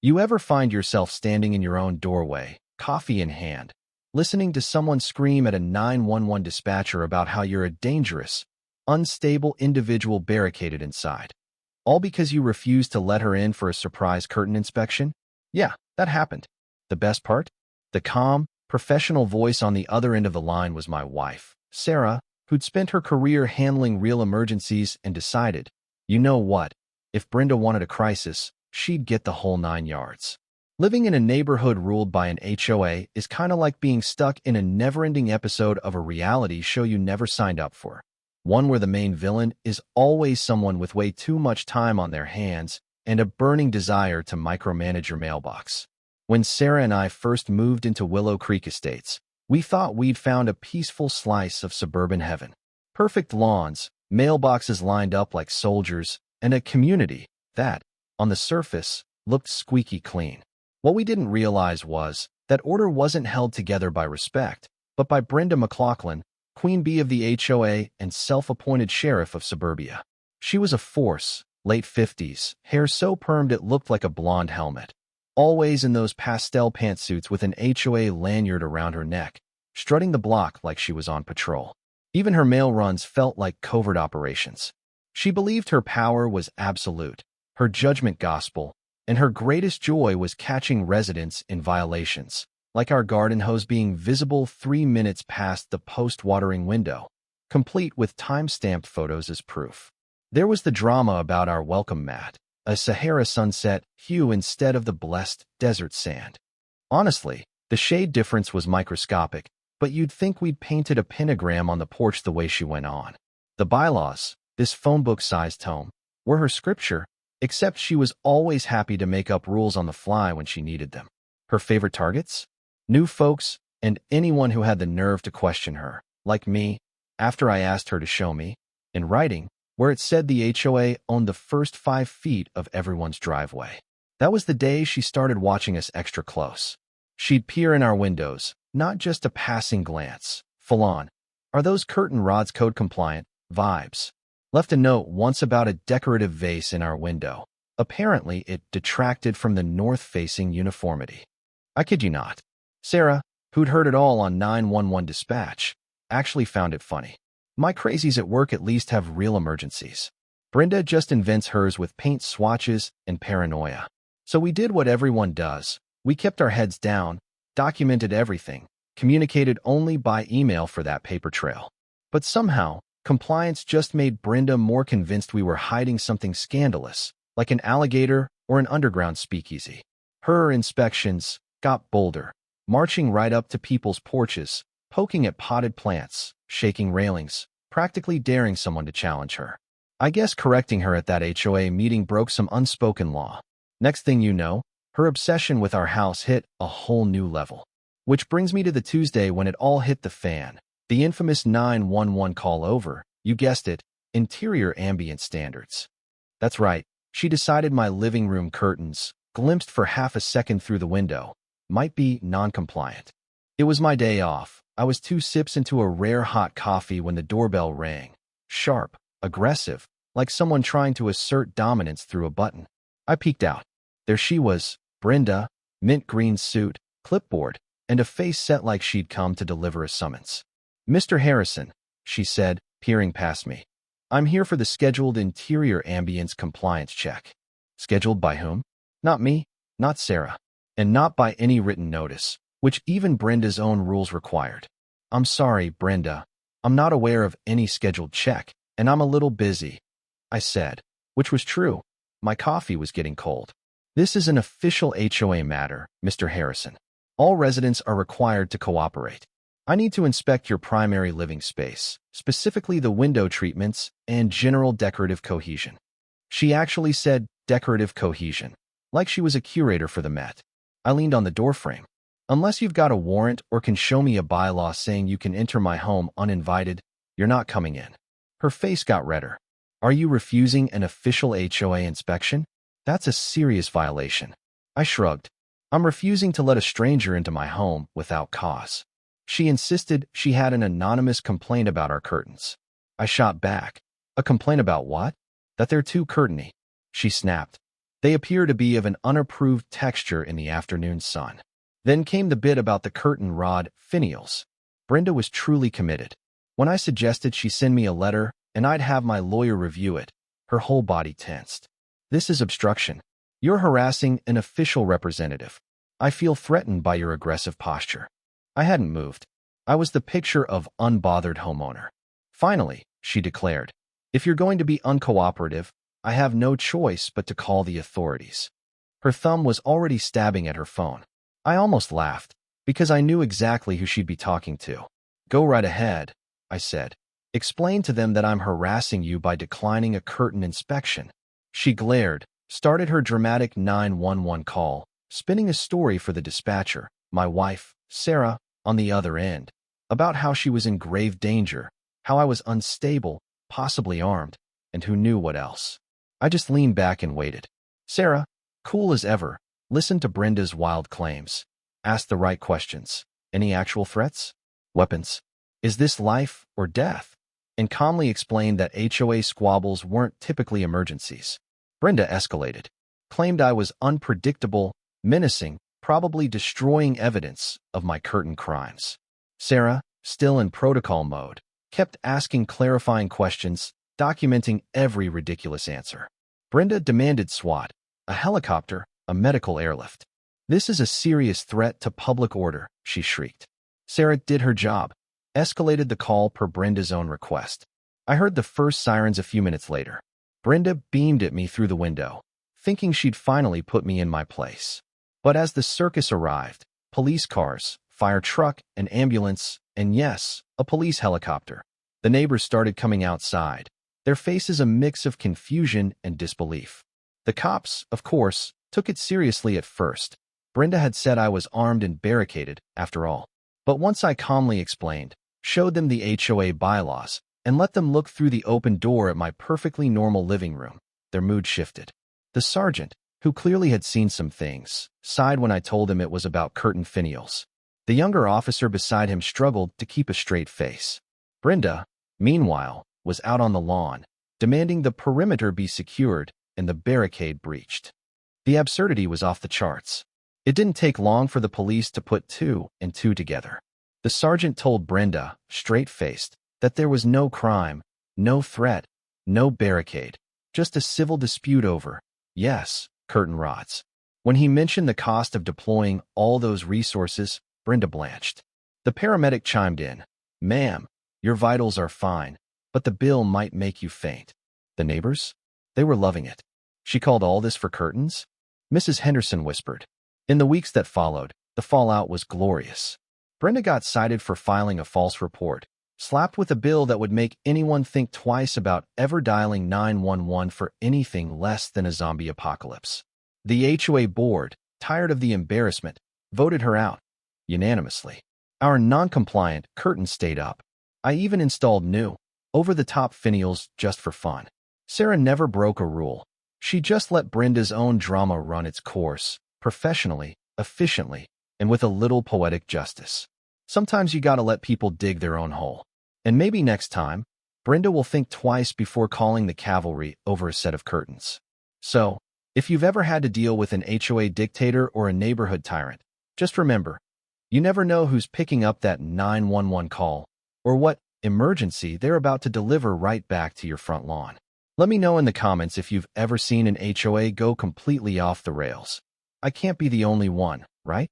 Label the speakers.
Speaker 1: You ever find yourself standing in your own doorway, coffee in hand, listening to someone scream at a 911 dispatcher about how you're a dangerous, unstable individual barricaded inside, all because you refused to let her in for a surprise curtain inspection? Yeah, that happened. The best part? The calm, professional voice on the other end of the line was my wife, Sarah, who'd spent her career handling real emergencies and decided, you know what, if Brenda wanted a crisis, she'd get the whole 9 yards. Living in a neighborhood ruled by an HOA is kind of like being stuck in a never-ending episode of a reality show you never signed up for. One where the main villain is always someone with way too much time on their hands and a burning desire to micromanage your mailbox. When Sarah and I first moved into Willow Creek Estates, we thought we'd found a peaceful slice of suburban heaven. Perfect lawns, mailboxes lined up like soldiers, and a community that, on the surface, looked squeaky clean. What we didn't realize was that order wasn't held together by respect, but by Brenda McLaughlin, Queen Bee of the HOA and self-appointed sheriff of suburbia. She was a force, late 50s, hair so permed it looked like a blonde helmet. Always in those pastel pantsuits with an HOA lanyard around her neck, strutting the block like she was on patrol. Even her mail runs felt like covert operations. She believed her power was absolute, her judgment gospel, and her greatest joy was catching residents in violations, like our garden hose being visible 3 minutes past the post-watering window, complete with time-stamped photos as proof. There was the drama about our welcome mat, a Sahara sunset hue instead of the blessed desert sand. Honestly, the shade difference was microscopic, but you'd think we'd painted a pentagram on the porch the way she went on. The bylaws, this phone book-sized tome, were her scripture, except she was always happy to make up rules on the fly when she needed them. Her favorite targets? New folks and anyone who had the nerve to question her, like me, after I asked her to show me, in writing, where it said the HOA owned the first 5 feet of everyone's driveway. That was the day she started watching us extra close. She'd peer in our windows, not just a passing glance, full on, are those curtain rods code compliant vibes. Left a note once about a decorative vase in our window. Apparently, it detracted from the north-facing uniformity. I kid you not. Sarah, who'd heard it all on 911 dispatch, actually found it funny. My crazies at work at least have real emergencies. Brenda just invents hers with paint swatches and paranoia. So we did what everyone does. We kept our heads down, documented everything, communicated only by email for that paper trail. But somehow, compliance just made Brenda more convinced we were hiding something scandalous, like an alligator or an underground speakeasy. Her inspections got bolder, marching right up to people's porches, poking at potted plants, shaking railings, practically daring someone to challenge her. I guess correcting her at that HOA meeting broke some unspoken law. Next thing you know, her obsession with our house hit a whole new level. Which brings me to the Tuesday when it all hit the fan. The infamous 911 call over, you guessed it, interior ambient standards. That's right, she decided my living room curtains, glimpsed for half a second through the window, might be non-compliant. It was my day off. I was 2 sips into a rare hot coffee when the doorbell rang. Sharp, aggressive, like someone trying to assert dominance through a button. I peeked out. There she was, Brenda, mint green suit, clipboard, and a face set like she'd come to deliver a summons. "Mr. Harrison," she said, peering past me. "I'm here for the scheduled interior ambience compliance check." Scheduled by whom? Not me, not Sarah, and not by any written notice, which even Brenda's own rules required. "I'm sorry, Brenda. I'm not aware of any scheduled check, and I'm a little busy," I said, which was true. My coffee was getting cold. "This is an official HOA matter, Mr. Harrison. All residents are required to cooperate. I need to inspect your primary living space, specifically the window treatments and general decorative cohesion." She actually said decorative cohesion, like she was a curator for the Met. I leaned on the doorframe. "Unless you've got a warrant or can show me a bylaw saying you can enter my home uninvited, you're not coming in." Her face got redder. "Are you refusing an official HOA inspection? That's a serious violation." I shrugged. "I'm refusing to let a stranger into my home without cause." She insisted she had an anonymous complaint about our curtains. I shot back. "A complaint about what?" "That they're too curtainy." She snapped. They appear to be of an unapproved texture in the afternoon sun. Then came the bit about the curtain rod finials. Brenda was truly committed. When I suggested she send me a letter and I'd have my lawyer review it, her whole body tensed. This is obstruction. You're harassing an official representative. I feel threatened by your aggressive posture. I hadn't moved. I was the picture of unbothered homeowner. Finally, she declared, if you're going to be uncooperative, I have no choice but to call the authorities. Her thumb was already stabbing at her phone. I almost laughed, because I knew exactly who she'd be talking to. Go right ahead, I said. Explain to them that I'm harassing you by declining a curtain inspection. She glared, started her dramatic 911 call, spinning a story for the dispatcher, my wife, Sarah, on the other end, about how she was in grave danger, how I was unstable, possibly armed, and who knew what else. I just leaned back and waited. Sarah, cool as ever, listened to Brenda's wild claims, asked the right questions. Any actual threats? Weapons? Is this life or death? And calmly explained that HOA squabbles weren't typically emergencies. Brenda escalated, claimed I was unpredictable, menacing, probably destroying evidence of my curtain crimes. Sarah, still in protocol mode, kept asking clarifying questions, documenting every ridiculous answer. Brenda demanded SWAT, a helicopter, a medical airlift. This is a serious threat to public order, she shrieked. Sarah did her job, escalated the call per Brenda's own request. I heard the first sirens a few minutes later. Brenda beamed at me through the window, thinking she'd finally put me in my place. But as the circus arrived, police cars, fire truck, an ambulance, and yes, a police helicopter, the neighbors started coming outside, their faces a mix of confusion and disbelief. The cops, of course, took it seriously at first. Brenda had said I was armed and barricaded, after all. But once I calmly explained, showed them the HOA bylaws, and let them look through the open door at my perfectly normal living room, their mood shifted. The sergeant, who clearly had seen some things, sighed when I told him it was about curtain finials. The younger officer beside him struggled to keep a straight face. Brenda, meanwhile, was out on the lawn, demanding the perimeter be secured and the barricade breached. The absurdity was off the charts. It didn't take long for the police to put two and two together. The sergeant told Brenda, straight-faced, that there was no crime, no threat, no barricade, just a civil dispute over, yes, curtain rods. When he mentioned the cost of deploying all those resources, Brenda blanched. The paramedic chimed in, "Ma'am, your vitals are fine, but the bill might make you faint." The neighbors? They were loving it. She called all this for curtains? Mrs. Henderson whispered. In the weeks that followed, the fallout was glorious. Brenda got cited for filing a false report, slapped with a bill that would make anyone think twice about ever dialing 911 for anything less than a zombie apocalypse. The HOA board, tired of the embarrassment, voted her out, unanimously. Our non-compliant curtain stayed up. I even installed new, over-the-top finials just for fun. Sarah never broke a rule. She just let Brenda's own drama run its course, professionally, efficiently, and with a little poetic justice. Sometimes you gotta let people dig their own hole. And maybe next time, Brenda will think twice before calling the cavalry over a set of curtains. So, if you've ever had to deal with an HOA dictator or a neighborhood tyrant, just remember, you never know who's picking up that 911 call or what emergency they're about to deliver right back to your front lawn. Let me know in the comments if you've ever seen an HOA go completely off the rails. I can't be the only one, right?